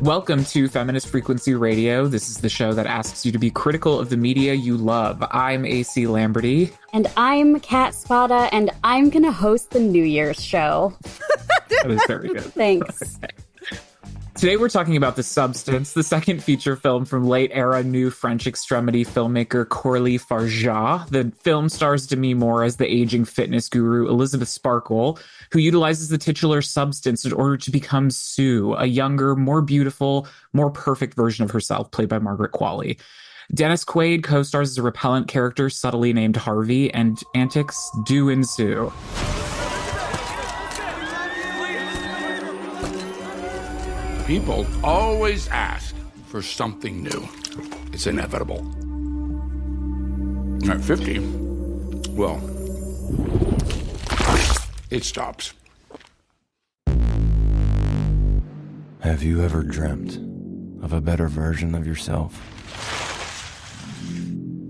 Welcome to Feminist Frequency Radio. This is the show that asks you to be critical of the media you love. I'm AC Lamberty. And I'm Kat Spada, and I'm going to host the New Year's show. That is very good. Thanks. Okay. Today we're talking about The Substance, the second feature film from late-era New French extremity filmmaker Coralie Fargeat. The film stars Demi as the aging fitness guru Elizabeth Sparkle, who utilizes the titular substance in order to become Sue, a younger, more beautiful, more perfect version of herself, played by Margaret Qualley. Dennis Quaid co-stars as a repellent character subtly named Harvey, and antics do ensue. People always ask for something new. It's inevitable. At 50, well, it stops. Have you ever dreamt of a better version of yourself?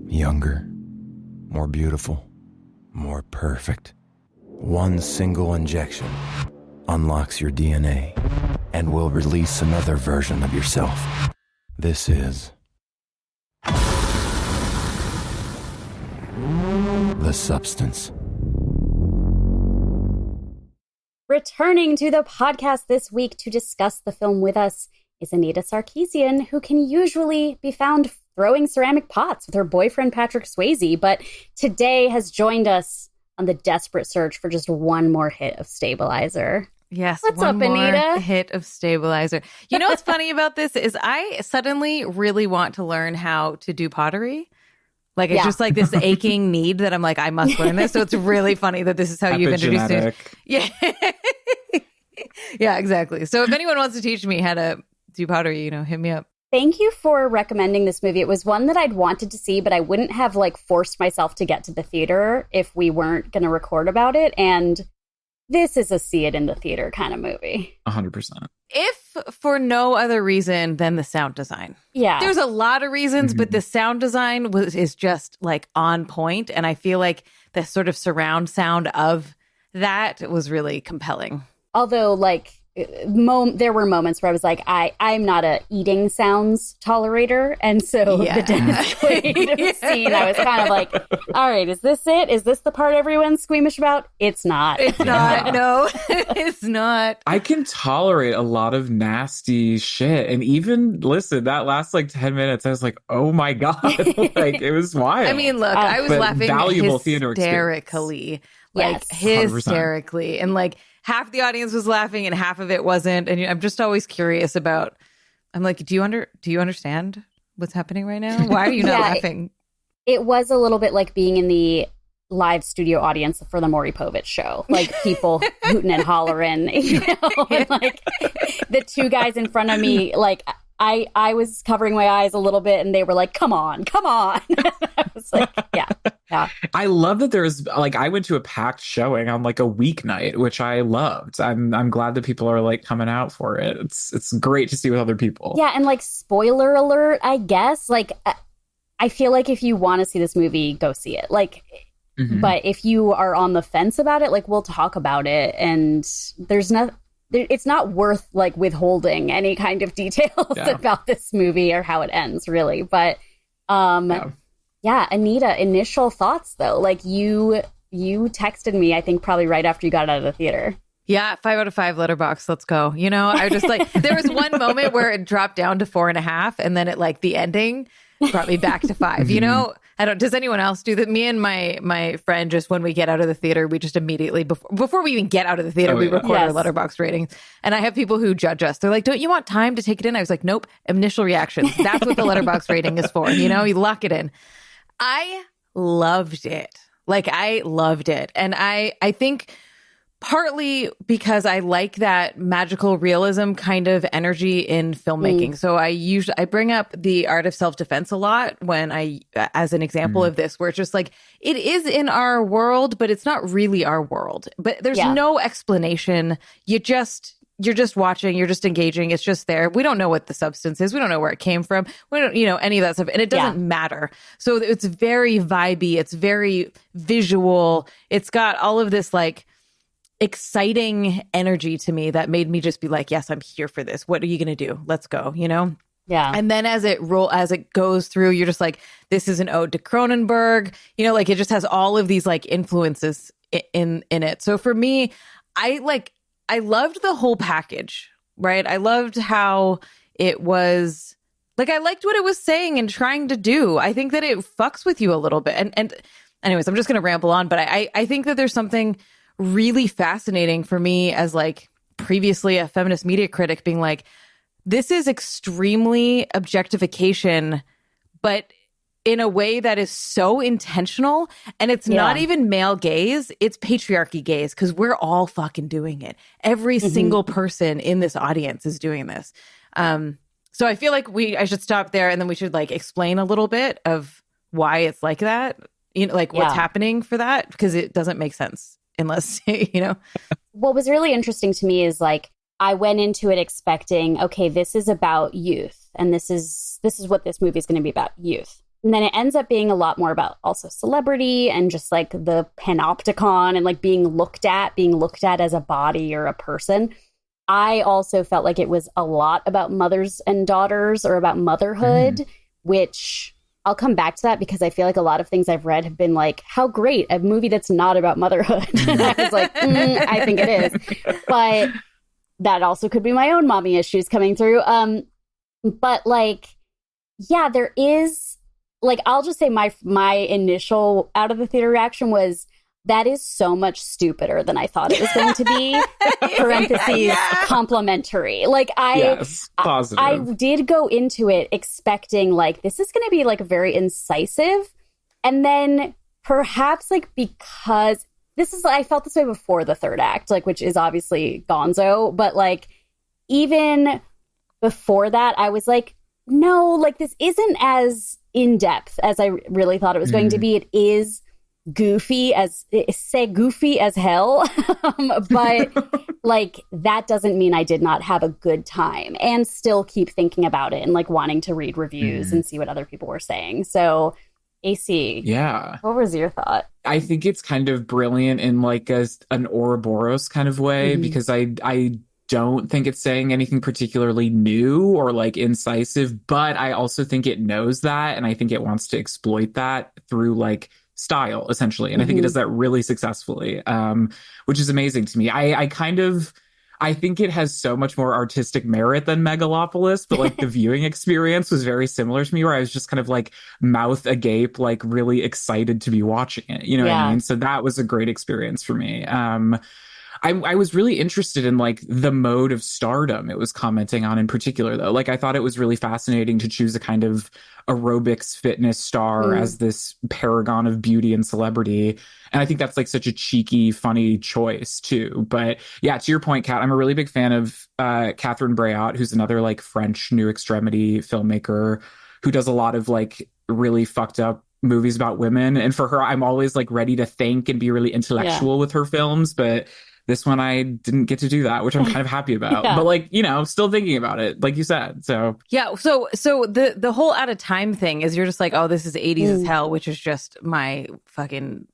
Younger, more beautiful, more perfect. One single injection unlocks your DNA and will release another version of yourself. This is The Substance. Returning to the podcast this week to discuss the film with us is Anita Sarkeesian, who can usually be found throwing ceramic pots with her boyfriend Patrick Swayze, but today has joined us on the desperate search for just one more hit of Stabilizer. Yes. What's up, Anita? Hit of Stabilizer. You know what's funny about this is I suddenly really want to learn how to do pottery. Like, it's just like this aching need that I'm like, I must learn this. So it's really funny that this is how you've introduced it. Yeah. Yeah, exactly. So if anyone wants to teach me how to do pottery, hit me up. Thank you for recommending this movie. It was one that I'd wanted to see, but I wouldn't have forced myself to get to the theater if we weren't going to record about it. And this is a see it in the theater kind of movie. 100%. If for no other reason than the sound design. Yeah. There's a lot of reasons, but the sound design is just on point. And I feel like the sort of surround sound of that was really compelling. Although there were moments where I was like, I'm not a eating sounds tolerator. And so the Dennis Quaid scene, I was kind of like, all right, is this it? Is this the part everyone's squeamish about? It's not. It's not. No, it's not. I can tolerate a lot of nasty shit. And even, listen, that last 10 minutes, I was like, oh my God. It was wild. I mean, look, I was laughing hysterically. Yes. Hysterically. And half the audience was laughing and half of it wasn't. And I'm just always curious about, I'm like, do you understand what's happening right now? Why are you not laughing? It was a little bit like being in the live studio audience for the Maury Povich show. People hooting and hollering, and the two guys in front of me, I was covering my eyes a little bit and they were like, come on. I was like, yeah. I love that there's I went to a packed showing on a weeknight, which I loved. I'm glad that people are coming out for it. It's great to see with other people. Yeah, and spoiler alert, I guess. I feel like if you want to see this movie, go see it. But if you are on the fence about it, we'll talk about it, and it's not worth withholding any kind of details about this movie or how it ends, really. But yeah, Anita, initial thoughts though. You texted me, I think probably right after you got out of the theater. Yeah, 5 out of 5 Letterboxd. Let's go. I just there was one moment where it dropped down to 4.5, and then it the ending brought me back to 5. Does anyone else do that? Me and my friend, just when we get out of the theater, we just immediately before we even get out of the theater, we record our Letterboxd ratings. And I have people who judge us. They're like, don't you want time to take it in? I was like, nope, initial reactions. That's what the Letterboxd rating is for. You lock it in. I loved it. I loved it. And I think partly because I like that magical realism kind of energy in filmmaking. So I bring up The Art of Self-Defense a lot as an example of this, where it's just it is in our world, but it's not really our world. But there's no explanation. You're just watching, you're just engaging. It's just there. We don't know what the substance is. We don't know where it came from. We don't, any of that stuff. And it doesn't matter. So it's very vibey. It's very visual. It's got all of this exciting energy to me that made me just be like, yes, I'm here for this. What are you going to do? Let's go, you know? Yeah. And then as it goes through, you're just like, this is an ode to Cronenberg, you know, like it just has all of these like influences in it. So for me, I loved the whole package, right? I loved how it was like, I liked what it was saying and trying to do. I think that it fucks with you a little bit. And anyways, I'm just going to ramble on, but I think that there's something really fascinating for me as like previously a feminist media critic being like, this is extremely objectification, but in a way that is so intentional. And it's not even male gaze, it's patriarchy gaze, because we're all fucking doing it. Every single person in this audience is doing this. So I feel like I should stop there, and then we should like explain a little bit of why it's like that, you know, like what's happening for that, because it doesn't make sense unless, you know. What was really interesting to me is like, I went into it expecting, okay, this is about youth, and this is what this movie is going to be about, youth. And then it ends up being a lot more about also celebrity and just like the panopticon and like being looked at as a body or a person. I also felt like it was a lot about mothers and daughters, or about motherhood, which I'll come back to that because I feel like a lot of things I've read have been like, how great, a movie that's not about motherhood. And I was like, I think it is. But that also could be my own mommy issues coming through. But like, yeah, there is like, I'll just say my initial out of the theater reaction was, that is so much stupider than I thought it was going to be. Parentheses, complimentary. Like positive. I did go into it expecting like, this is going to be like very incisive. And then perhaps like, because I felt this way before the third act, like, which is obviously gonzo, but like even before that, I was like, no, like this isn't as in depth as I really thought it was going to be. It is goofy as hell. But like, that doesn't mean I did not have a good time and still keep thinking about it and like wanting to read reviews and see what other people were saying. So AC, what was your thought? I think it's kind of brilliant in like an Ouroboros kind of way, because I don't think it's saying anything particularly new or like incisive, but I also think it knows that, and I think it wants to exploit that through like style, essentially. And I think it does that really successfully, which is amazing to me. I think it has so much more artistic merit than Megalopolis, but like the viewing experience was very similar to me, where I was just kind of like mouth agape, like really excited to be watching it. You know what I mean? So that was a great experience for me. I was really interested in like the mode of stardom it was commenting on in particular, though. Like, I thought it was really fascinating to choose a kind of aerobics fitness star as this paragon of beauty and celebrity. And I think that's like such a cheeky, funny choice too. But yeah, to your point, Kat, I'm a really big fan of Catherine Breillat, who's another like French New Extremity filmmaker who does a lot of like really fucked up movies about women. And for her, I'm always like ready to think and be really intellectual with her films. But this one, I didn't get to do that, which I'm kind of happy about. But like, you know, still thinking about it, like you said. So yeah. So the whole out of time thing is, you're just like, oh, this is 80s as hell, which is just my fucking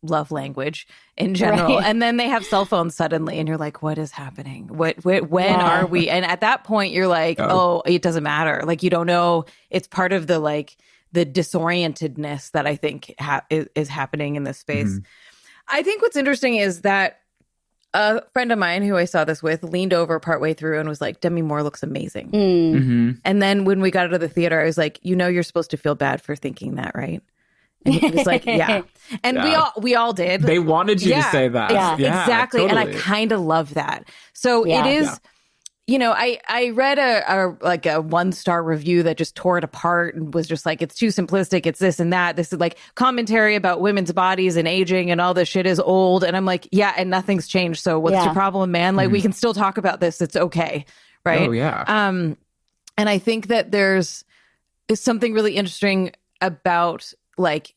love language in general. And then they have cell phones suddenly, and you're like, what is happening? When are we? And at that point, you're like, oh, it doesn't matter. Like, you don't know. It's part of the like the disorientedness that I think is happening in this space. I think what's interesting is that a friend of mine who I saw this with leaned over partway through and was like, Demi Moore looks amazing. And then when we got out of the theater, I was like, you know, you're supposed to feel bad for thinking that, right? And he was like, yeah. And we all did. They wanted you to say that. Yeah, exactly. Totally. And I kind of love that. So it is, you know, I read a 1-star review that just tore it apart and was just like, it's too simplistic. It's this and that. This is like commentary about women's bodies and aging and all this shit is old. And I'm like, yeah, and nothing's changed. So what's your problem, man? Like, we can still talk about this. It's okay. Right. Oh, yeah. And I think that there's something really interesting about like,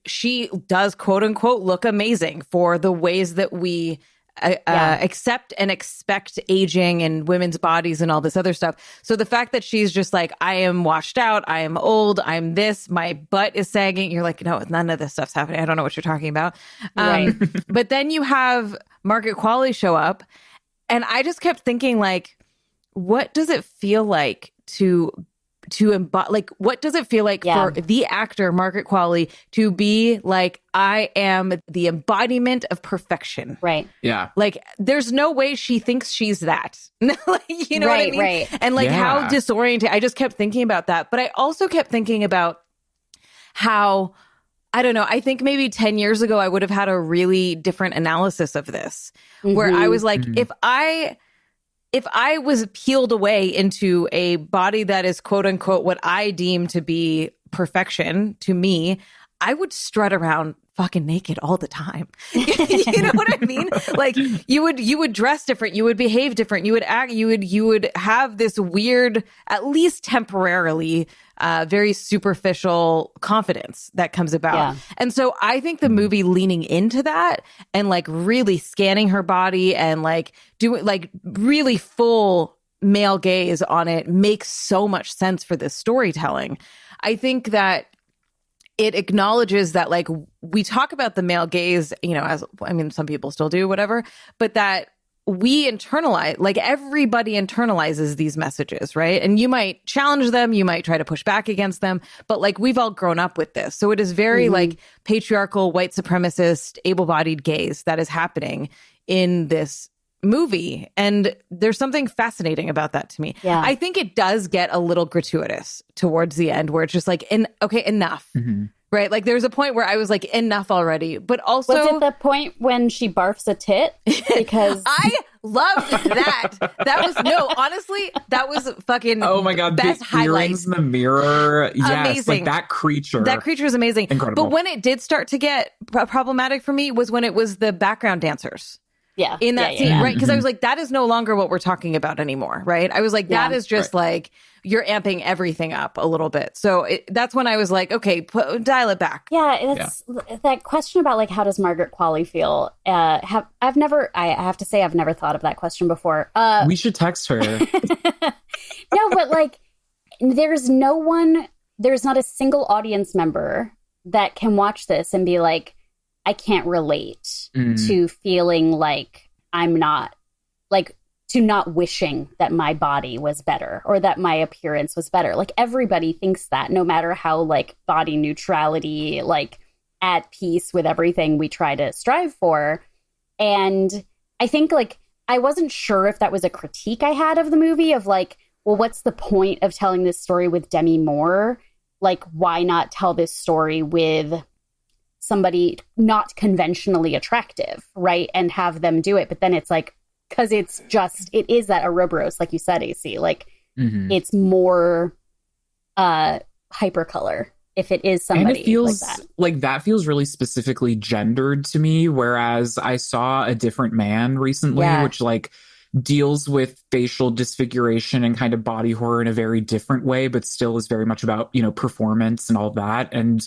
she does quote unquote look amazing for the ways that we accept and expect aging and women's bodies and all this other stuff. So the fact that she's just like, I am washed out, I am old, I'm this, my butt is sagging. You're like, no, none of this stuff's happening. I don't know what you're talking about. Right. But then you have Margaret Qualley show up, and I just kept thinking, like, what does it feel like to embody, like, what does it feel like for the actor Margaret Qualley to be like, I am the embodiment of perfection? Right. Yeah. Like, there's no way she thinks she's that. Like, you know what I mean? Right. And like how disoriented. I just kept thinking about that. But I also kept thinking about how, I don't know, I think maybe 10 years ago, I would have had a really different analysis of this, where I was like, if I was peeled away into a body that is quote unquote what I deem to be perfection to me, I would strut around fucking naked all the time. You know what I mean? Like, you would dress different, you would behave different, you would act, you would have this weird, at least temporarily, very superficial confidence that comes about. Yeah. And so I think the movie leaning into that and like really scanning her body and like doing like really full male gaze on it makes so much sense for this storytelling. I think that it acknowledges that, like, we talk about the male gaze, you know, as, I mean, some people still do, whatever, but that we internalize, like, everybody internalizes these messages, right? And you might challenge them, you might try to push back against them, but like, we've all grown up with this. So it is very like patriarchal, white supremacist, able-bodied gaze that is happening in this movie. And there's something fascinating about that to me. Yeah. I think it does get a little gratuitous towards the end where it's just like, okay, enough. Right? Like, there's a point where I was like, enough already. But also, was it the point when she barfs a tit? Because I loved that. That was, no, honestly, that was fucking oh my God, best the highlight. Earrings in the mirror. Yes, amazing. Like that creature. That creature is amazing. Incredible. But when it did start to get problematic for me was when it was the background dancers. Yeah. In that scene, right? Because I was like, that is no longer what we're talking about anymore, right? I was like, that is just like, you're amping everything up a little bit. So that's when I was like, okay, dial it back. Yeah, it's that question about like, how does Margaret Qualley feel? I have to say, I've never thought of that question before. We should text her. No, but like, there's not a single audience member that can watch this and be like, I can't relate to feeling like I'm not, like, to not wishing that my body was better or that my appearance was better. Like, everybody thinks that, no matter how, like, body neutrality, like, at peace with everything we try to strive for. And I think, like, I wasn't sure if that was a critique I had of the movie of, like, well, what's the point of telling this story with Demi Moore? Like, why not tell this story with somebody not conventionally attractive, right? And have them do it. But then it's like, because it is that Ouroboros, like you said, AC, like it's more hypercolor if it is somebody, and it feels like that feels really specifically gendered to me. Whereas I saw A Different Man recently, which like deals with facial disfiguration and kind of body horror in a very different way, but still is very much about, you know, performance and all that. And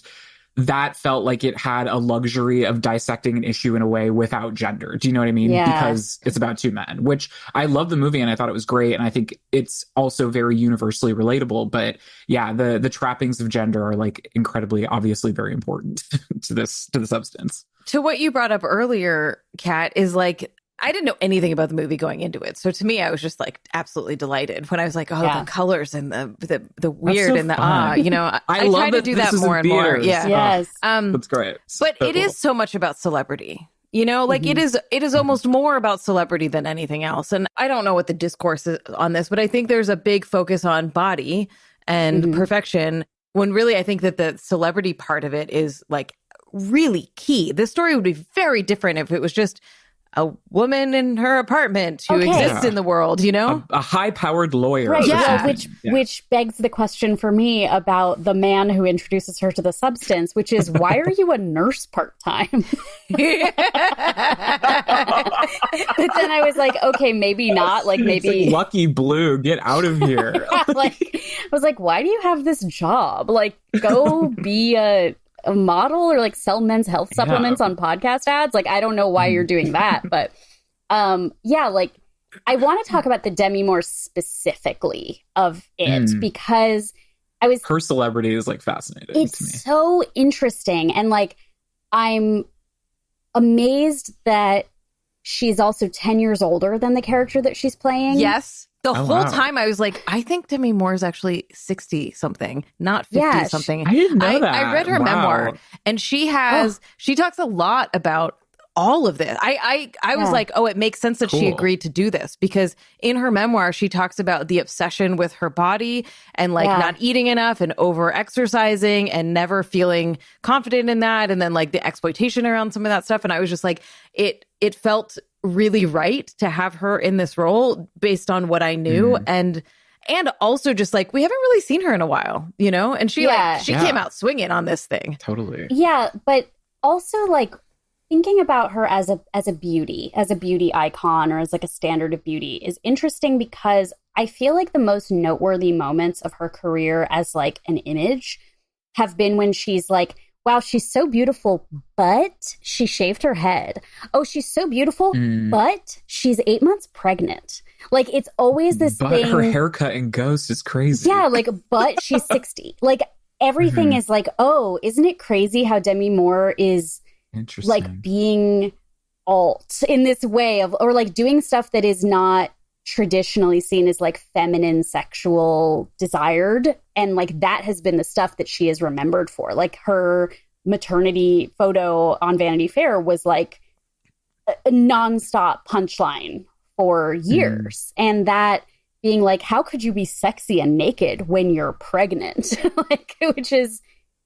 that felt like it had a luxury of dissecting an issue in a way without gender. Do you know what I mean? Yeah. Because it's about two men, which I love the movie and I thought it was great. And I think it's also very universally relatable. But yeah, the trappings of gender are like incredibly, obviously very important to the substance. To what you brought up earlier, Kat, is like, I didn't know anything about the movie going into it. So to me, I was just like absolutely delighted when I was like, oh, the colors and the weird and the you know, I try to do that more and more. Yeah. Yes. That's great. But it is so much about celebrity. You know, like it is almost more about celebrity than anything else. And I don't know what the discourse is on this, but I think there's a big focus on body and perfection, when really I think that the celebrity part of it is like really key. This story would be very different if it was just a woman in her apartment who exists in the world, you know? A high-powered lawyer. Right, which begs the question for me about the man who introduces her to the substance, which is, why are you a nurse part-time? But then I was like, okay, maybe not. Like, maybe... It's like, Lucky Blue, get out of here. I was like, why do you have this job? Like, go be a model or like sell men's health supplements on podcast ads. Like, I don't know why you're doing that, but Yeah, like I want to talk about the Demi Moore specifically of it because her celebrity is like fascinating it's to me. So interesting. And like, I'm amazed that she's also 10 years older than the character that she's playing. Yes. The whole time I was like, I think Demi Moore is actually 60 something, not 50 something. I didn't know that. I read her memoir, and she talks a lot about all of this. I was like, oh, it makes sense that she agreed to do this, because in her memoir, she talks about the obsession with her body and like not eating enough and over exercising and never feeling confident in that. And then like the exploitation around some of that stuff. And I was just like, it felt really right to have her in this role based on what I knew. And also just like, we haven't really seen her in a while, you know? And she came out swinging on this thing. Totally. Yeah. But also like, thinking about her as a beauty icon, or as like a standard of beauty, is interesting because I feel like the most noteworthy moments of her career as like an image have been when she's like, wow, she's so beautiful, but she shaved her head. Oh, she's so beautiful, but she's 8 months pregnant. Like, it's always this thing. But her haircut in Ghost is crazy. Yeah, like, but she's 60. Like, everything is like, oh, isn't it crazy how Demi Moore is like being alt in this way of, or like doing stuff that is not traditionally seen as like feminine, sexual, desired. And like that has been the stuff that she is remembered for. Like her maternity photo on Vanity Fair was like a nonstop punchline for years. And that being like, how could you be sexy and naked when you're pregnant? Like, which is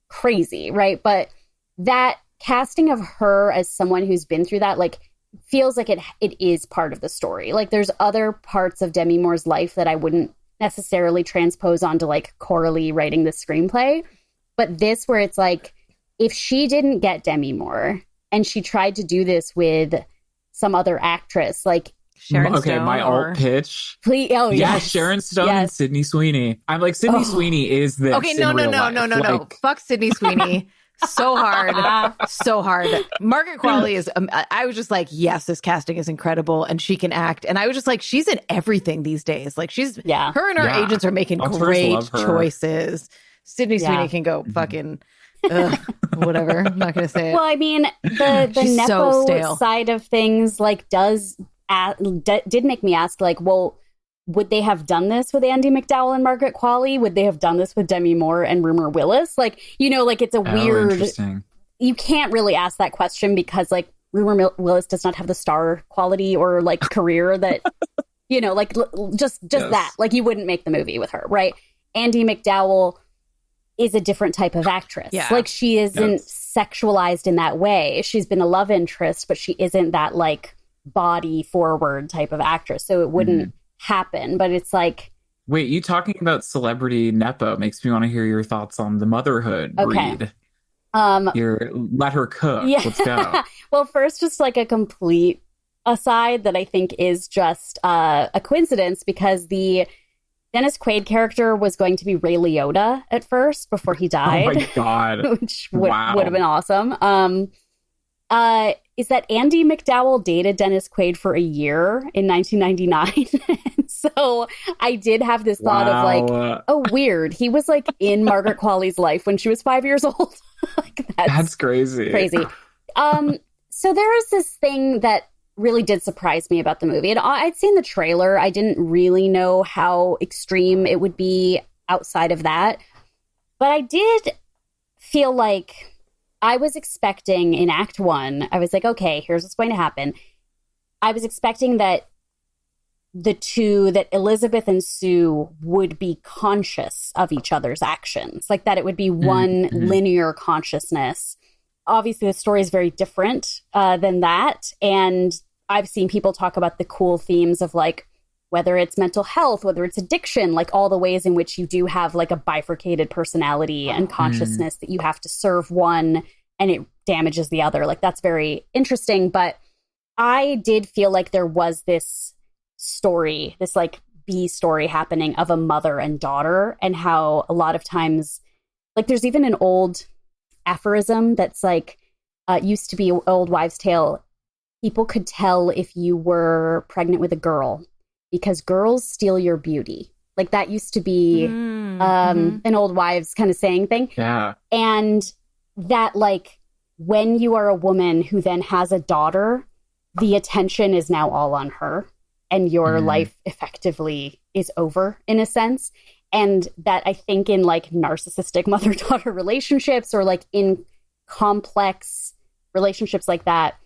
crazy, right? But that casting of her as someone who's been through that, like, feels like it is part of the story. Like, there's other parts of Demi Moore's life that I wouldn't necessarily transpose onto like Coralie writing the screenplay, but this, where it's like, if she didn't get Demi Moore and she tried to do this with some other actress, like Sharon Stone, my alt pitch. Please, Sharon Stone and Sydney Sweeney. I'm like, Sydney Sweeney is this. Okay, no. Fuck Sydney Sweeney. So hard. Margaret Qualley is, I was just like, yes, this casting is incredible and she can act. And I was just like, she's in everything these days. Like, her and her agents are making great choices. Sydney Sweeney can go fucking, whatever. I'm not going to say it. Well, I mean, the Nepo side of things, like, did make me ask, like, well, would they have done this with Andie MacDowell and Margaret Qualley? Would they have done this with Demi Moore and Rumer Willis? Like, you know, like, it's a weird... You can't really ask that question because, like, Rumer Willis does not have the star quality or, like, career that, you know, like, just that. Like, you wouldn't make the movie with her, right? Andie MacDowell is a different type of actress. Yeah. Like, she isn't sexualized in that way. She's been a love interest, but she isn't that, like, body-forward type of actress. So it wouldn't... happen, but it's like, wait, you talking about celebrity Nepo makes me want to hear your thoughts on the motherhood read. Let her cook. Yeah. Let's go. Well, first, just like a complete aside that I think is just a coincidence, because the Dennis Quaid character was going to be Ray Liotta at first before he died. Oh my god. Which would have been awesome. Is that Andie MacDowell dated Dennis Quaid for a year in 1999. And so I did have this thought of like, oh, weird. He was like in Margaret Qualley's life when she was 5 years old. Like, that's crazy. So there is this thing that really did surprise me about the movie. And I'd seen the trailer. I didn't really know how extreme it would be outside of that. But I did feel like I was expecting in Act 1, I was like, okay, here's what's going to happen. I was expecting that that Elizabeth and Sue would be conscious of each other's actions, like that it would be one linear consciousness. Obviously, the story is very different than that. And I've seen people talk about the cool themes of like, whether it's mental health, whether it's addiction, like all the ways in which you do have like a bifurcated personality and consciousness that you have to serve one and it damages the other. Like, that's very interesting. But I did feel like there was this story, this like B story happening of a mother and daughter, and how a lot of times, like, there's even an old aphorism that's like, used to be old wives' tale. people could tell if you were pregnant with a girl because girls steal your beauty. Like that used to be an old wives kind of saying thing. Yeah. And that like when you are a woman who then has a daughter, the attention is now all on her and your life effectively is over in a sense. And that I think in like narcissistic mother-daughter relationships or like in complex relationships like that,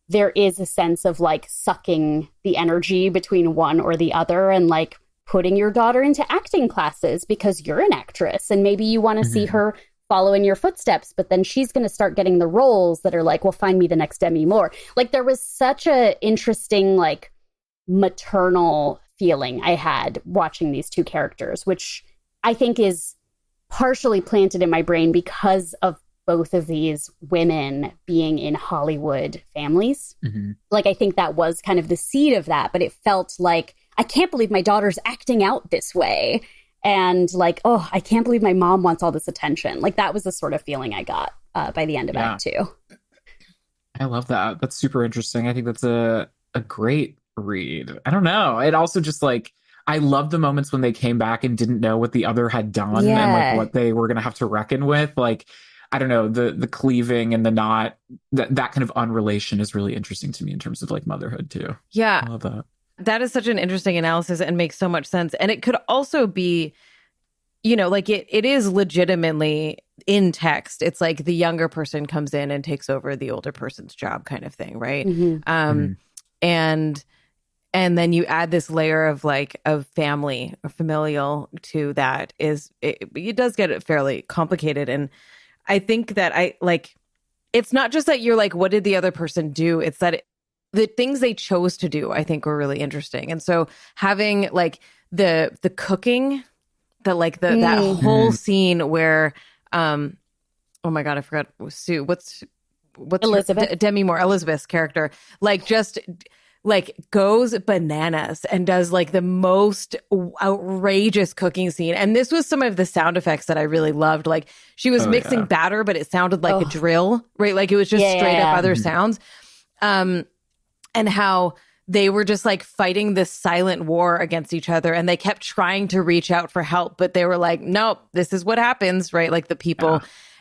there is a sense of like sucking the energy between one or the other and like putting your daughter into acting classes because you're an actress and maybe you want to see her follow in your footsteps, but then she's going to start getting the roles that are like, well, find me the next Demi Moore. Like there was such a interesting like maternal feeling I had watching these two characters, which I think is partially planted in my brain because of both of these women being in Hollywood families. Like I think that was kind of the seed of that, but it felt like, I can't believe my daughter's acting out this way. And like, oh, I can't believe my mom wants all this attention. Like that was the sort of feeling I got by the end of Act 2. I love that. That's super interesting. I think that's a great read. I don't know. It also just like, I love the moments when they came back and didn't know what the other had done and like what they were going to have to reckon with. Like, I don't know, the cleaving and the not, that kind of unrelation is really interesting to me in terms of like motherhood too. Yeah. I love that. That is such an interesting analysis and makes so much sense. And it could also be, you know, like it is legitimately in text. It's like the younger person comes in and takes over the older person's job kind of thing, right? And then you add this layer of like of family or familial to that it does get fairly complicated. And I think that it's not just that you're like, what did the other person do? It's that the things they chose to do, I think, were really interesting. And so having like the cooking, that whole scene where, oh my God, I forgot Sue. What's Elizabeth? Demi Moore, Elizabeth's character, like just like goes bananas and does like the most outrageous cooking scene. And this was some of the sound effects that I really loved. Like she was mixing batter, but it sounded like a drill, right? Like it was just straight up other sounds. And how they were just like fighting this silent war against each other. And they kept trying to reach out for help, but they were like, nope, this is what happens, right? Like the people.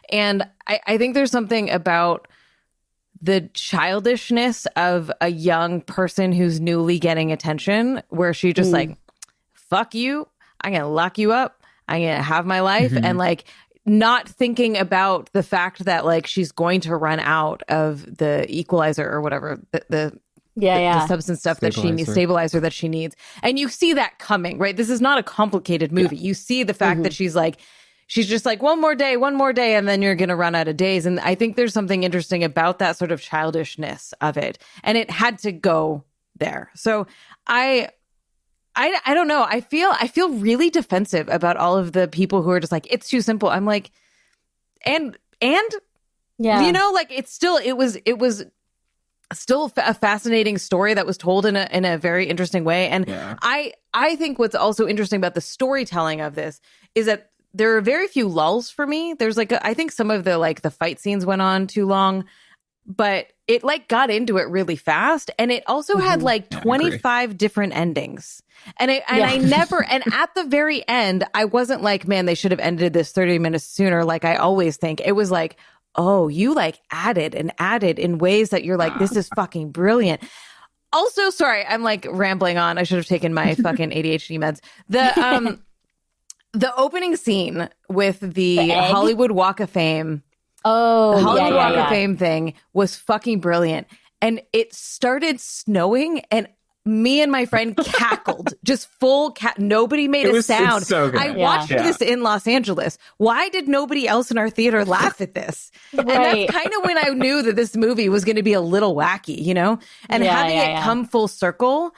And I think there's something about the childishness of a young person who's newly getting attention where she just like, fuck you, I'm going to lock you up, I'm going to have my life. And like not thinking about the fact that like she's going to run out of the equalizer or whatever, the substance stuff that she needs, stabilizer that she needs. And you see that coming, right? This is not a complicated movie. You see the fact that she's just like, one more day, and then you're going to run out of days. And I think there's something interesting about that sort of childishness of it. And it had to go there. So I don't know. I feel really defensive about all of the people who are just like, it's too simple. I'm like, and you know, like it was still a fascinating story that was told in a very interesting way. And I think what's also interesting about the storytelling of this is that there are very few lulls for me. There's like, I think some of the fight scenes went on too long, but it like got into it really fast. And it also had like 25 different endings. And I never, and at the very end, I wasn't like, man, they should have ended this 30 minutes sooner. Like I always think. It was like, oh, you like added in ways that you're like, this is fucking brilliant. Also, sorry, I'm like rambling on. I should have taken my fucking ADHD meds. The opening scene with the Hollywood Walk of Fame. Oh, the Hollywood Walk of Fame thing was fucking brilliant. And it started snowing and me and my friend cackled, just full nobody made a sound. It's so good. I watched this in Los Angeles. Why did nobody else in our theater laugh at this? And that's kind of when I knew that this movie was going to be a little wacky, you know? And having it come full circle,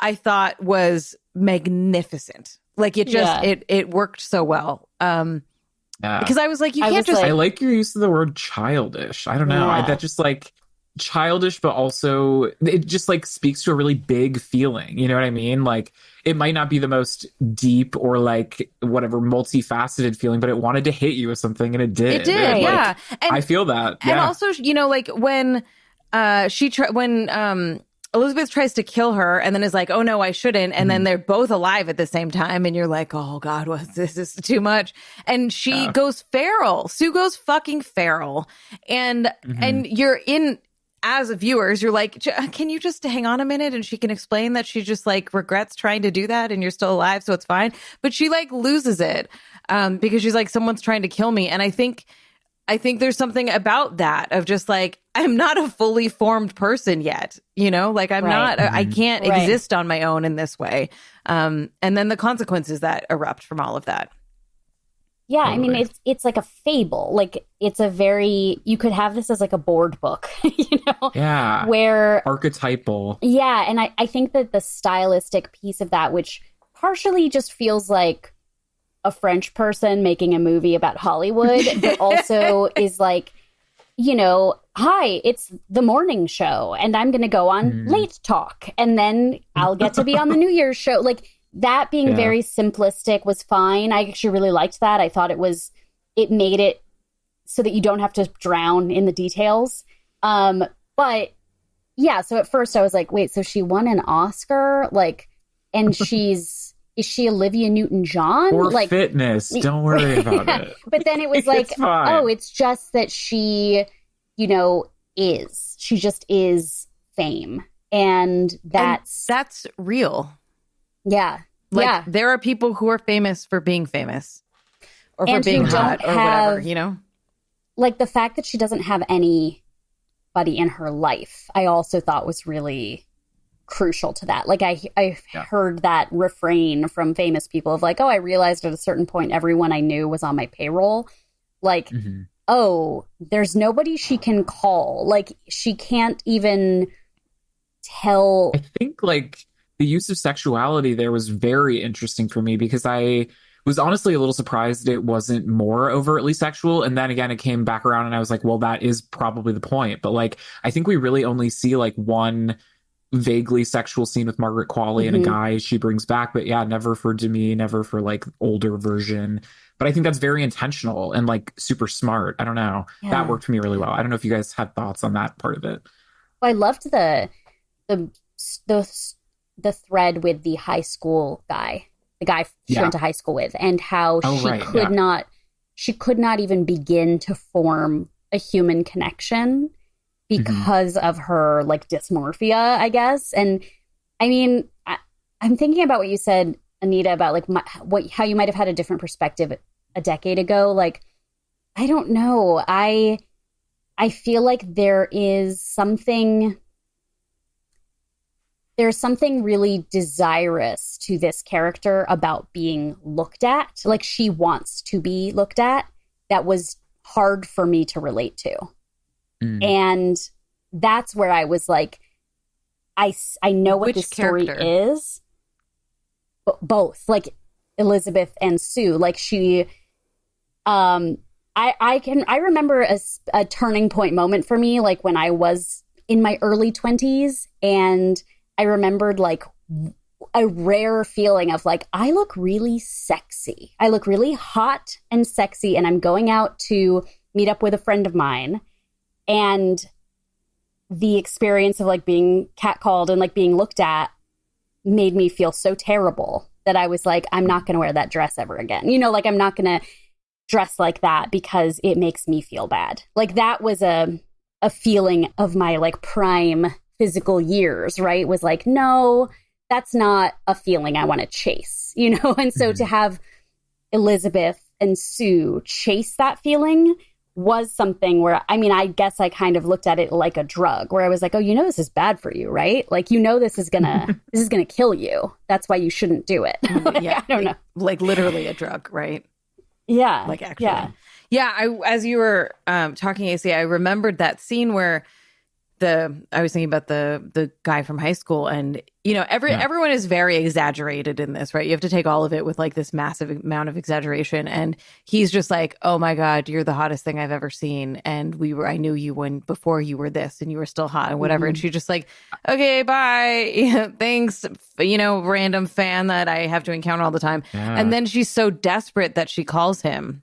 I thought was magnificent. Like it just, it worked so well. Because I was like, you can't just... I like your use of the word childish. I don't know. That just like... childish, but also it just like speaks to a really big feeling, you know what I mean? Like it might not be the most deep or like whatever multifaceted feeling, but it wanted to hit you with something and it did. And I feel that. And also, you know, like when when Elizabeth tries to kill her and then is like, oh no, I shouldn't. And then they're both alive at the same time. And you're like, oh God, this is too much. And she goes feral. Sue goes fucking feral. And you're in, as viewers, you're like, can you just hang on a minute? And she can explain that she just like regrets trying to do that and you're still alive. So it's fine. But she like loses it because she's like, someone's trying to kill me. And I think there's something about that of just like, I'm not a fully formed person yet, like I'm not, I can't exist on my own in this way. And then the consequences that erupt from all of that. Yeah. Totally. I mean, it's like a fable. Like you could have this as like a board book, Yeah. Where archetypal. Yeah. And I think that the stylistic piece of that, which partially just feels like a French person making a movie about Hollywood, but also is like, hi, it's the morning show and I'm going to go on Late Talk and then I'll get to be on the New Year's show. Like that being very simplistic was fine. I actually really liked that. I thought it made it so that you don't have to drown in the details. But yeah, so at first I was like, wait, so she won an Oscar? Like, and is she Olivia Newton-John? Or like fitness. Don't worry about it. But then it was like, oh, it's just that she, she just is fame. And that's real. Yeah. Like there are people who are famous for being famous or for being hot or whatever, Like the fact that she doesn't have anybody in her life, I also thought was really crucial to that. Like I heard that refrain from famous people of like, oh, I realized at a certain point everyone I knew was on my payroll. Like, oh, there's nobody she can call. Like she can't even tell. I think like the use of sexuality there was very interesting for me because I was honestly a little surprised it wasn't more overtly sexual. And then again, it came back around and I was like, well, that is probably the point. But like, I think we really only see like one vaguely sexual scene with Margaret Qualley and a guy she brings back, but yeah, never for Demi, never for like older version. But I think that's very intentional and like super smart. I don't know. Yeah. That worked for me really well. I don't know if you guys had thoughts on that part of it. Well, I loved the thread with the high school guy, the guy she went to high school with, and how she could not even begin to form a human connection because of her like dysmorphia, I guess. And I mean, I'm thinking about what you said, Anita, about like how you might have had a different perspective a decade ago. Like, I don't know. I feel like there's something really desirous to this character about being looked at. Like she wants to be looked at. That was hard for me to relate to. And that's where I was like, I know what this story is. Both, like Elizabeth and Sue. Like she, I remember a turning point moment for me, like when I was in my early 20s, and I remembered like a rare feeling of like, I look really sexy. I look really hot and sexy, and I'm going out to meet up with a friend of mine. And the experience of like being catcalled and like being looked at made me feel so terrible that I was like, I'm not going to wear that dress ever again. Like I'm not going to dress like that because it makes me feel bad. Like that was a feeling of my like prime physical years, right? Was like, no, that's not a feeling I want to chase, And so to have Elizabeth and Sue chase that feeling was something where, I mean, I guess I kind of looked at it like a drug where I was like, oh, this is bad for you, right? Like, this is gonna kill you. That's why you shouldn't do it. Yeah. I don't know. Like literally a drug, right? Yeah. Like actually. Yeah. As you were talking, AC, I remembered that scene where I was thinking about the guy from high school, and everyone is very exaggerated in this, right? You have to take all of it with like this massive amount of exaggeration, and he's just like, oh my God, you're the hottest thing I've ever seen, and I knew you before you were this, and you were still hot and whatever. And she's just like, okay, bye, thanks, random fan that I have to encounter all the time. And then she's so desperate that she calls him.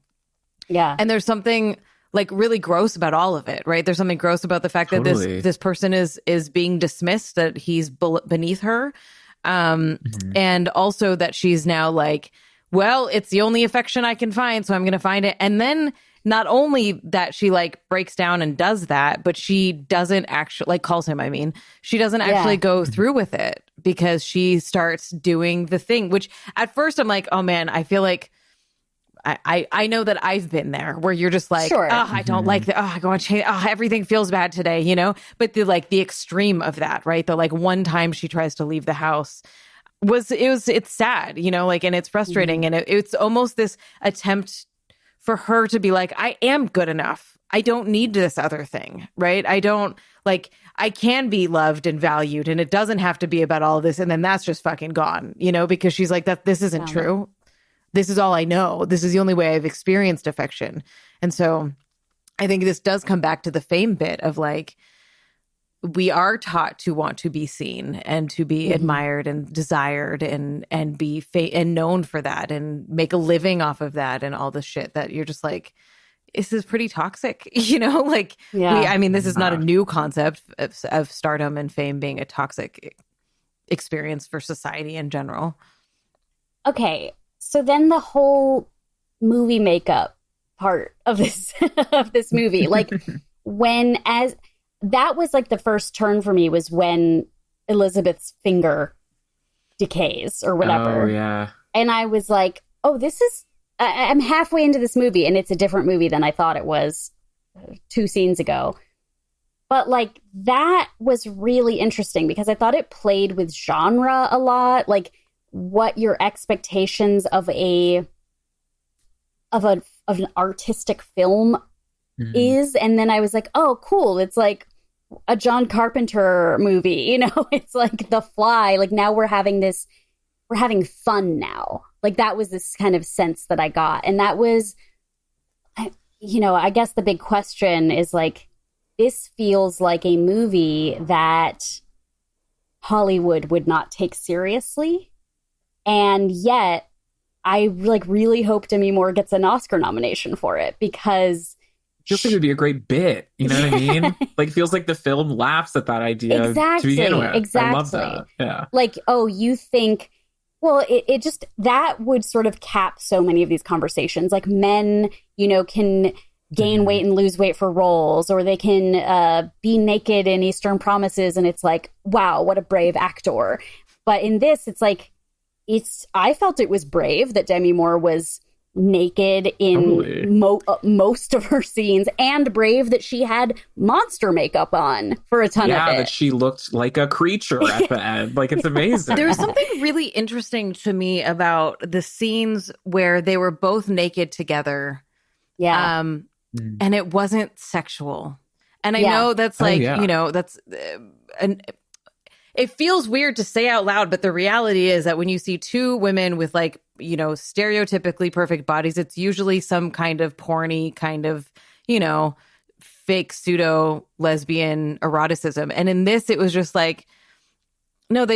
Yeah. And there's something like really gross about all of it, right? There's something gross about the fact that this person is being dismissed, that he's beneath her. And also that she's now like, well, it's the only affection I can find, so I'm going to find it. And then not only that she like breaks down and does that, but she doesn't actually like calls him, she doesn't actually go through with it because she starts doing the thing, which at first I'm like, oh man, I feel like I know that I've been there where you're just like, oh, I don't like that. Oh, I go on change. Oh, everything feels bad today, you know? But the extreme of that, right? The like one time she tries to leave the house it's sad, you know, like, and it's frustrating. And it's almost this attempt for her to be like, I am good enough. I don't need this other thing, right? I can be loved and valued, and it doesn't have to be about all of this. And then that's just fucking gone, you know, because she's like, this isn't true. This is all I know. This is the only way I've experienced affection. And so I think this does come back to the fame bit of like, we are taught to want to be seen and to be admired and desired and be and known for that and make a living off of that and all the shit that you're just like, this is pretty toxic, you know? Like, this is not a new concept of stardom and fame being a toxic experience for society in general. Okay. So then the whole movie makeup part of this of this movie, like that was like the first turn for me was when Elizabeth's finger decays or whatever. Oh yeah. And I was like, oh, this is I'm halfway into this movie and it's a different movie than I thought it was 2 scenes ago. But like that was really interesting because I thought it played with genre a lot, like what your expectations of an artistic film is. And then I was like, oh, cool. It's like a John Carpenter movie, you know, it's like The Fly. Like now we're having fun now. Like that was this kind of sense that I got. And that was, you know, I guess the big question is like, this feels like a movie that Hollywood would not take seriously. And yet I like really hope Demi Moore gets an Oscar nomination for it because feels like it would be a great bit. You know what I mean? Like, feels like the film laughs at that idea to begin with. Exactly. I love that. Yeah. Like, oh, you think, well, it just, that would sort of cap so many of these conversations. Like men, you know, can gain weight and lose weight for roles, or they can be naked in Eastern Promises. And it's like, wow, what a brave actor. But in this, it's like, I felt it was brave that Demi Moore was naked in most of her scenes, and brave that she had monster makeup on for a ton of it. Yeah, that she looked like a creature at the end. Like, it's amazing. There's something really interesting to me about the scenes where they were both naked together. Yeah. And it wasn't sexual. And I know that's like, you know, that's it feels weird to say out loud, but the reality is that when you see two women with like, you know, stereotypically perfect bodies, it's usually some kind of porny kind of, you know, fake pseudo lesbian eroticism. And in this, it was just like, no,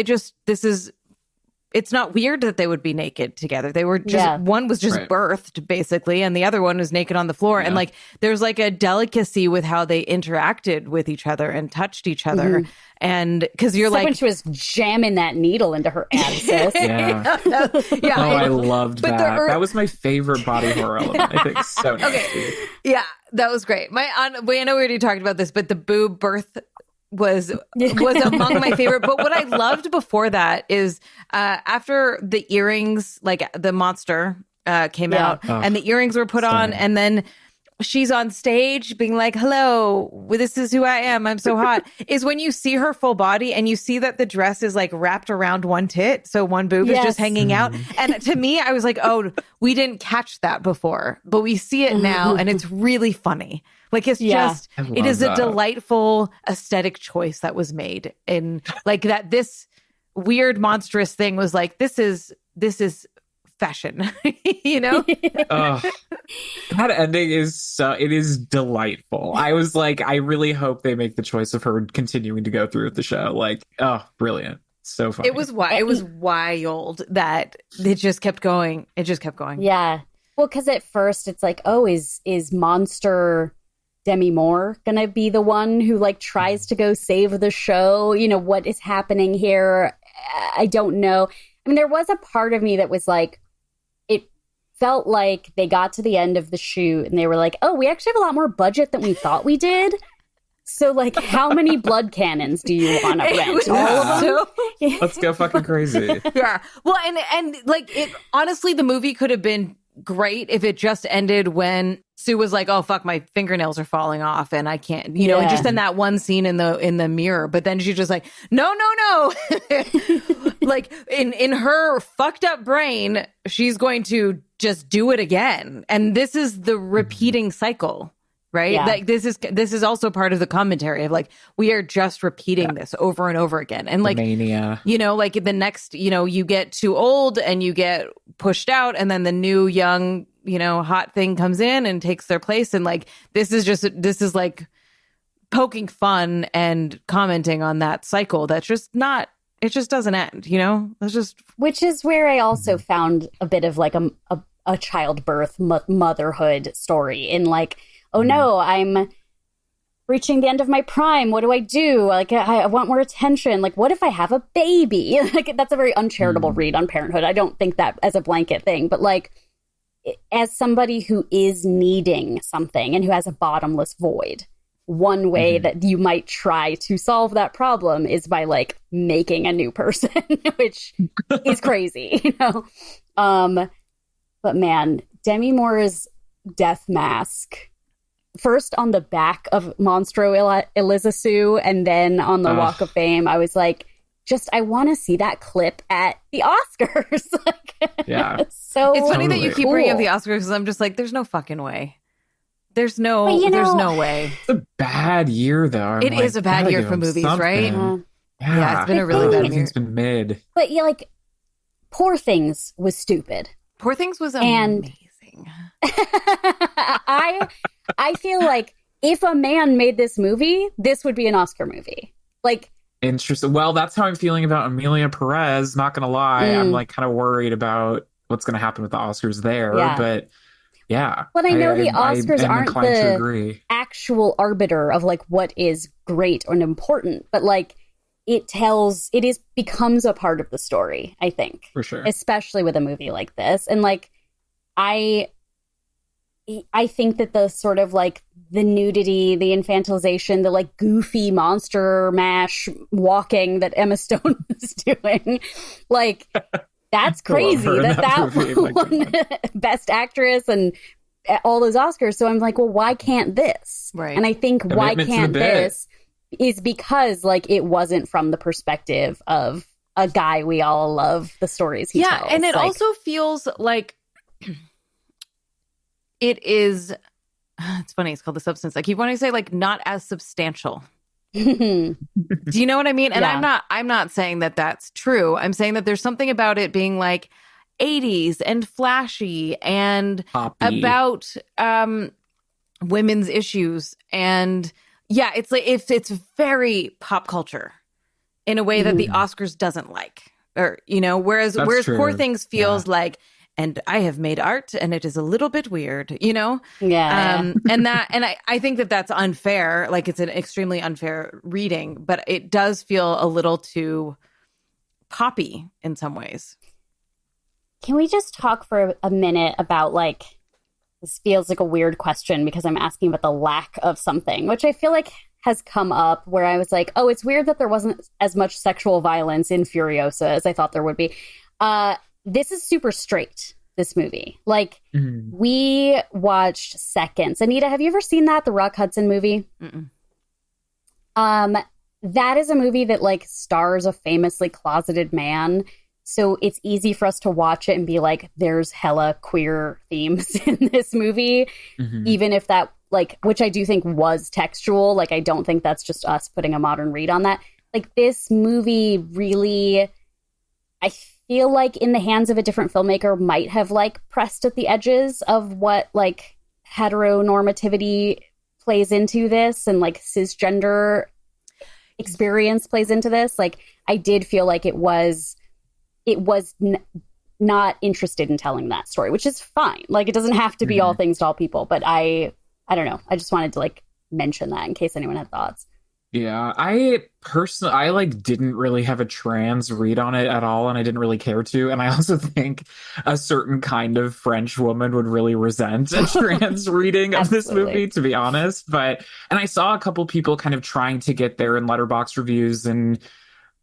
it's not weird that they would be naked together. They were just, one was just birthed basically, and the other one was naked on the floor. Yeah. And like, there's like a delicacy with how they interacted with each other and touched each other. Mm-hmm. And because you're like, when she was jamming that needle into her abscess. Yeah. I loved that. That was my favorite body horror element. I think so. Okay. Yeah, that was great. I know we already talked about this, but the boob birth was among my favorite. But what I loved before that is after the earrings, like the monster came out and the earrings were put on, and then she's on stage being like, hello, this is who I am, I'm so hot, is when you see her full body and you see that the dress is like wrapped around one tit, so one boob is just hanging out. And to me, I was like, oh, we didn't catch that before, but we see it now, and it's really funny. Like, it's just, it is a delightful aesthetic choice that was made. And like that, this weird, monstrous thing was like, this is fashion, you know? That ending is it is delightful. I was like, I really hope they make the choice of her continuing to go through with the show. Like, brilliant. So funny. It was wild that it just kept going. It just kept going. Yeah. Well, because at first it's like, oh, is Monster Demi Moore gonna be the one who like tries to go save the show? You know, what is happening here? I don't know. I mean, there was a part of me that was like, it felt like they got to the end of the shoot and they were like, oh, we actually have a lot more budget than we thought we did. So, like, how many blood cannons do you want to rent? All of them? Let's go fucking crazy. Yeah. Well, and like, it honestly, the movie could have been great if it just ended when Sue was like, oh, fuck, my fingernails are falling off and I can't, you know, and just in that one scene in the mirror. But then she's just like, no. Like, in her fucked up brain, she's going to just do it again. And this is the repeating cycle. Right. Yeah. Like this is also part of the commentary of like, we are just repeating this over and over again. And like, mania. You know, like the next, you know, you get too old and you get pushed out and then the new young, you know, hot thing comes in and takes their place. And like, this is like poking fun and commenting on that cycle. That's just not, it just doesn't end, you know, that's just. Which is where I also found a bit of like a childbirth motherhood story in like, oh no, I'm reaching the end of my prime. What do I do? Like, I want more attention. Like, what if I have a baby? Like, that's a very uncharitable read on parenthood. I don't think that as a blanket thing, but like, as somebody who is needing something and who has a bottomless void, one way that you might try to solve that problem is by like making a new person, which is crazy, you know? But man, Demi Moore's death mask, first on the back of Monstro Eliza Sue and then on the Walk of Fame, I was like, I want to see that clip at the Oscars. Like, yeah. So it's funny that you keep bringing up the Oscars because I'm just like, there's no fucking way. There's no way. It's a bad year though. It is a bad year for movies, right? Yeah, it's been a really bad year. It's been mid. But yeah, like Poor Things was stupid. Poor Things was amazing. I feel like if a man made this movie, this would be an Oscar movie. Like, interesting. Well, that's how I'm feeling about Emilia Perez. Not gonna lie, I'm like kind of worried about what's gonna happen with the Oscars there. Yeah. But yeah, but I know the Oscars aren't the actual arbiter of like what is great and important, but like becomes a part of the story. I think for sure, especially with a movie like this, and like I think that the sort of like the nudity, the infantilization, the like goofy monster mash walking that Emma Stone is doing, like that's crazy that won Best Actress and all those Oscars. So I'm like, well, why can't this? Right. And I think why can't this is because like it wasn't from the perspective of a guy we all love the stories he tells. Yeah, and it also feels like it is, it's funny, it's called The Substance. I keep wanting to say like not as substantial. Do you know what I mean? And yeah. I'm not saying that that's true. I'm saying that there's something about it being like 80s and flashy and poppy. About women's issues. And yeah, it's like it's very pop culture in a way that the Oscars doesn't like. Or, you know, whereas Poor Things feels like, and I have made art and it is a little bit weird, you know? Yeah. And I think that that's unfair. Like it's an extremely unfair reading, but it does feel a little too poppy in some ways. Can we just talk for a minute about like, this feels like a weird question because I'm asking about the lack of something, which I feel like has come up where I was like, oh, it's weird that there wasn't as much sexual violence in Furiosa as I thought there would be. This is super straight, this movie. Like, we watched Seconds. Anita, have you ever seen that? The Rock Hudson movie? Mm-mm. That is a movie that, like, stars a famously closeted man. So it's easy for us to watch it and be like, there's hella queer themes in this movie. Even if that, like, which I do think was textual. Like, I don't think that's just us putting a modern read on that. Like, this movie really, I feel like in the hands of a different filmmaker might have like pressed at the edges of what like heteronormativity plays into this and like cisgender experience plays into this. Like I did feel like it was not interested in telling that story, which is fine. Like it doesn't have to be all things to all people, but I don't know. I just wanted to like mention that in case anyone had thoughts. Yeah, I like didn't really have a trans read on it at all, and I didn't really care to. And I also think a certain kind of French woman would really resent a trans reading of this movie, to be honest. And I saw a couple people kind of trying to get there in Letterboxd reviews, and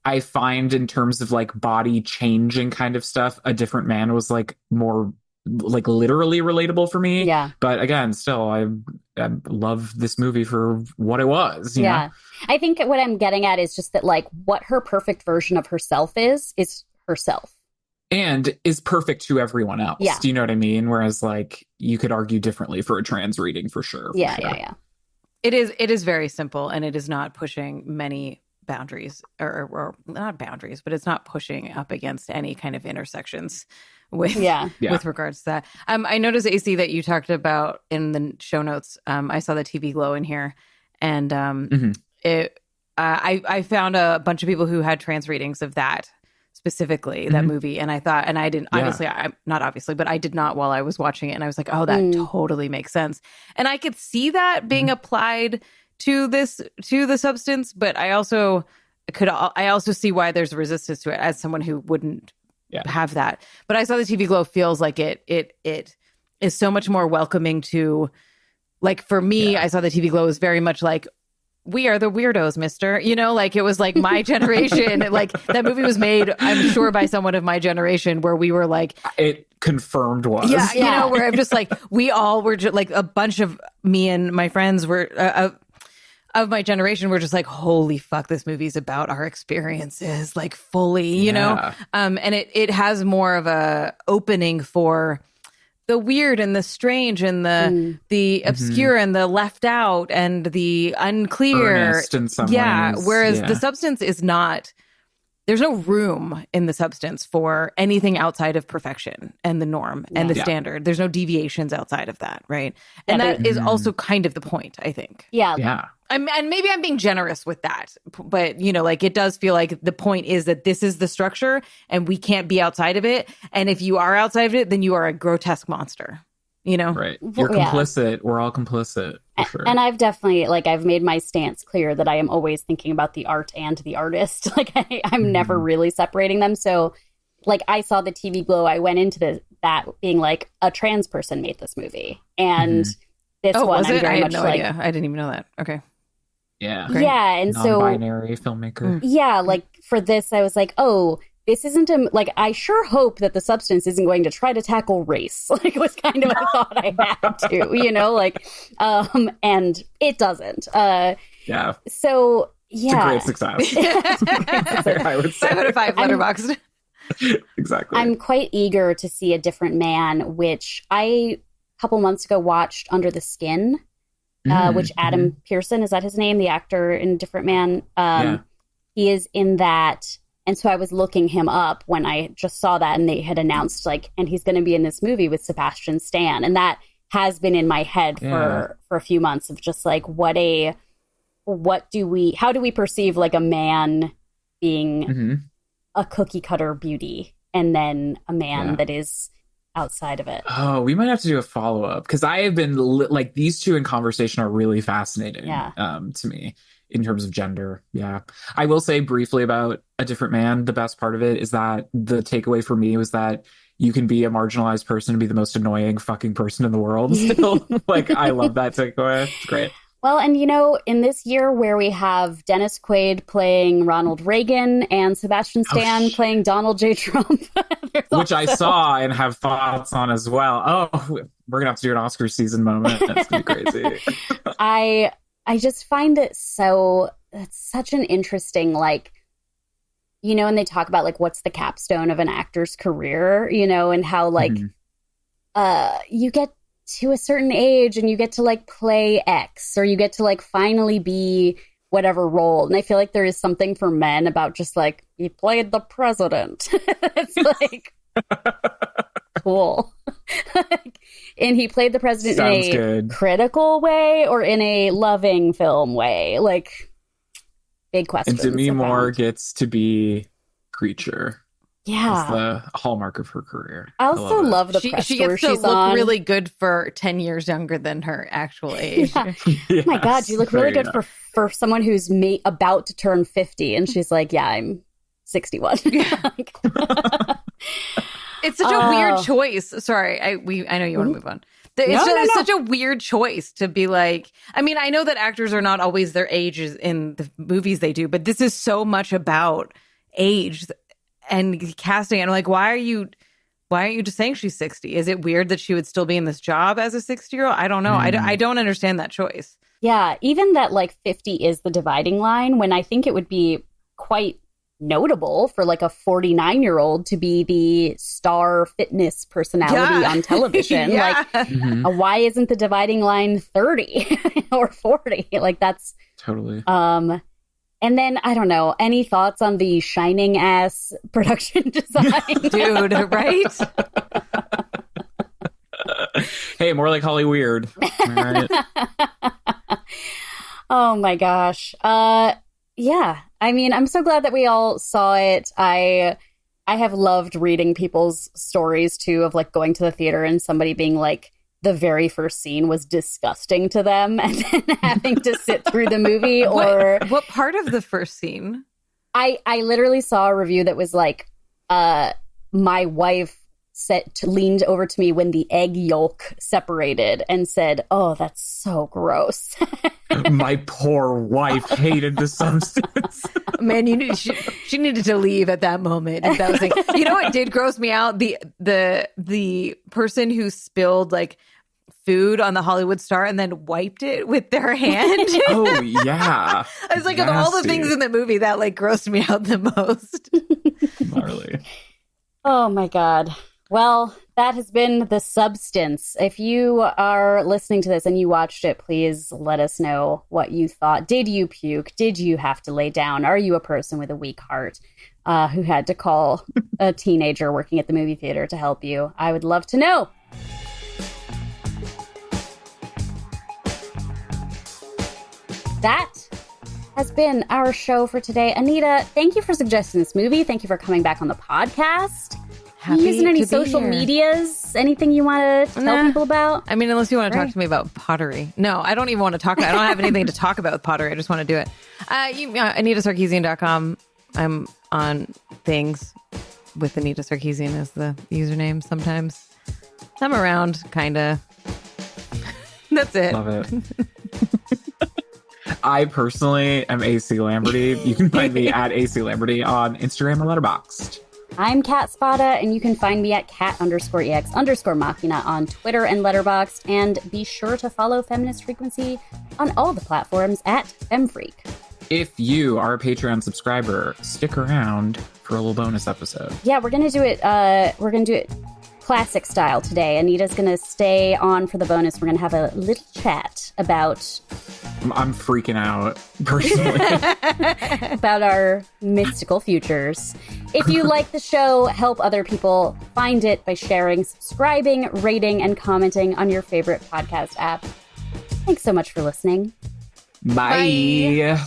I find in terms of like body changing kind of stuff, A Different Man was like more like literally relatable for me. Yeah. But again, still, I love this movie for what it was. You know? I think what I'm getting at is just that like what her perfect version of herself is herself. And is perfect to everyone else. Yeah. Do you know what I mean? Whereas like you could argue differently for a trans reading for sure. Yeah. It is very simple, and it is not pushing many boundaries or not boundaries, but it's not pushing up against any kind of intersections with regards to that. I noticed, AC, that you talked about in the show notes. I saw the TV Glow in here, and I found a bunch of people who had trans readings of that specifically, that movie, and I thought, and I didn't but I did not while I was watching it, and I was like, oh, that totally makes sense, and I could see that being applied to the substance, but I also see why there's resistance to it as someone who wouldn't have that. But I saw the TV Glow feels like it is so much more welcoming to, like, for me, I saw the TV Glow was very much like, we are the weirdos, mister. You know, like it was like my generation. Like that movie was made, I'm sure, by someone of my generation where we were like, it confirmed was. Yeah, you know, where I'm just like, we all were just like a bunch of me and my friends were of my generation were just like, holy fuck, this movie's about our experiences, like fully, you know? And it has more of a opening for the weird and the strange and the obscure and the left out and the unclear. Earnest in some ways. Whereas the substance is not, there's no room in the substance for anything outside of perfection and the norm and the standard. There's no deviations outside of that, right? And that is also kind of the point, I think. Yeah. And maybe I'm being generous with that, but, you know, like it does feel like the point is that this is the structure and we can't be outside of it. And if you are outside of it, then you are a grotesque monster, you know? Right. You're complicit. We're all complicit. For sure. And I've definitely, like, I've made my stance clear that I am always thinking about the art and the artist. Like, I'm never really separating them. So, like, I saw the TV Glow. I went into that being like, a trans person made this movie. And this one, was it? I'm very I had much no like, idea. I didn't even know that. Okay. Yeah. Yeah. And non-binary filmmaker. Yeah. Like, for this, I was like, oh, this isn't like, I sure hope that the substance isn't going to try to tackle race. Like, it was kind of a thought I had to, you know, like, and it doesn't. Yeah. So, yeah. It's a great success. I would say. 5 out of 5 Letterboxd. Exactly. I'm quite eager to see A Different Man, which I, a couple months ago, watched Under the Skin, which Adam Pearson, is that his name? The actor in Different Man. He is in that. And so I was looking him up when I just saw that, and they had announced, like, and he's going to be in this movie with Sebastian Stan. And that has been in my head for a few months of just like, how do we perceive like a man being a cookie cutter beauty and then a man that is outside of it? Oh, we might have to do a follow-up, because I have been like, these two in conversation are really fascinating to me in terms of gender. Yeah. I will say briefly about A Different Man, the best part of it is that the takeaway for me was that you can be a marginalized person and be the most annoying fucking person in the world still. Like, I love that takeaway. It's great. Well, and you know, in this year where we have Dennis Quaid playing Ronald Reagan and Sebastian Stan playing Donald J. Trump, which I saw and have thoughts on as well. Oh, we're gonna have to do an Oscar season moment. That's gonna be crazy. I just find it it's such an interesting, like, you know, and they talk about like what's the capstone of an actor's career, you know, and how like you get to a certain age and you get to like play X, or you get to like finally be whatever role. And I feel like there is something for men about just like, he played the president. It's like cool. And he played the president in a critical way or in a loving film way. Like, big question. And Demi Moore gets to be Creature. Yeah. It's the hallmark of her career. I also love the press she tour gets to she's look on. really good for 10 years younger than her actual age. Yeah. Oh my God, you look really good for someone who's about to turn 50. And she's like, yeah, I'm 61. Yeah. It's such a weird choice. Sorry, I know you want to move on. It's such a weird choice to be like, I mean, I know that actors are not always their ages in the movies they do, but this is so much about age and casting. And like, why aren't you just saying she's 60? Is it weird that she would still be in this job as a 60-year-old? I don't know. I don't understand that choice. Yeah, even that like 50 is the dividing line, when I think it would be quite notable for like a 49-year-old to be the star fitness personality on television. Yeah. Like, why isn't the dividing line 30 or 40? Like, that's totally. And then I don't know. Any thoughts on the shining ass production design, dude? Right? Hey, more like Holly Weird. All right. Oh my gosh. Yeah. I mean, I'm so glad that we all saw it. I have loved reading people's stories too, of like going to the theater and somebody being like, the very first scene was disgusting to them, and then having to sit through the movie. Or what part of the first scene? I literally saw a review that was like, my wife leaned over to me when the egg yolk separated and said, "Oh, that's so gross." My poor wife hated the substance. Man, she needed to leave at that moment. That was like, you know what did gross me out? The person who spilled like food on the Hollywood Star and then wiped it with their hand. Oh yeah. I was like, nasty. Of all the things in the movie, that like grossed me out the most. Gnarly. Oh my God. Well, that has been The Substance. If you are listening to this and you watched it, please let us know what you thought. Did you puke? Did you have to lay down? Are you a person with a weak heart who had to call a teenager working at the movie theater to help you? I would love to know. That has been our show for today. Anita, thank you for suggesting this movie. Thank you for coming back on the podcast. Happy using any to social medias? Anything you want to tell people about? I mean, unless you want to talk to me about pottery. No, I don't even want to talk about it. I don't have anything to talk about with pottery. I just want to do it. AnitaSarkeesian.com. I'm on things with Anita Sarkeesian as the username sometimes. I'm around, kind of. That's it. Love it. I personally am AC Lamberty. You can find me at AC Lamberty on Instagram or Letterboxd. I'm Kat Spada, and you can find me at cat_ex_machina on Twitter and Letterboxd. And be sure to follow Feminist Frequency on all the platforms at FemFreak. If you are a Patreon subscriber, stick around for a little bonus episode. Yeah, we're gonna do it. Classic style today. Anita's gonna stay on for the bonus. We're gonna have a little chat about. I'm freaking out personally about our mystical futures. If you like the show, help other people find it by sharing, subscribing, rating, and commenting on your favorite podcast app. Thanks so much for listening. Bye.